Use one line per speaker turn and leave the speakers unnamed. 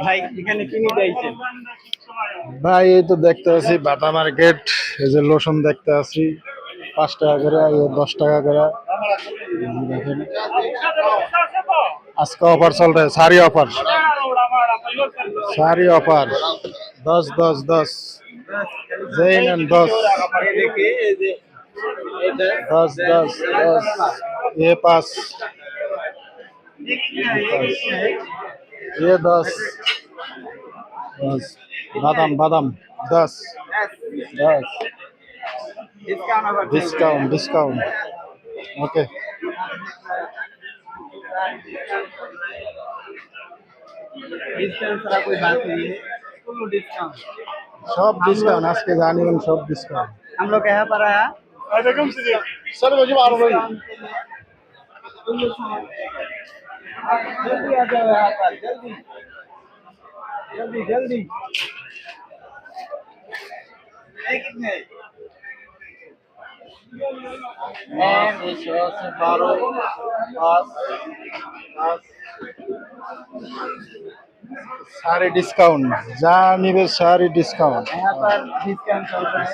ভাই এখানে কি নিতে আইছেন?
ভাই এই তো দেখতে আছি বাটা মার্কেট। এই যে লোশন দেখতে আছি 5 টাকা করে, আর 10 টাকা করে। দেখেন আজকে অফার চল रहा है, सारी ऑफर सारी ऑफर 10 10 10 जैन 10
এই দেখি এই যে এই যে
10 10 10 ये 5 ये 10 10 बादाम बादाम 10 10 डिस्काउंट डिस्काउंट ओके।
डिस्काउंट सारा कोई बात नहीं है, फुल डिस्काउंट।
सब डिस्काउंट आज के जानी सब डिस्काउंट।
हम लोग यहाँ पर आया
सर मुझे मालूम नहीं।
जल्दी आ जाओ यहाँ पर, जल्दी जल्दी जल्दी। ये कितने?
12 5 सारे डिस्काउंट जहाँ निवे सारे डिस्काउंट।
यहाँ पर डिस्काउंट चल रहा है।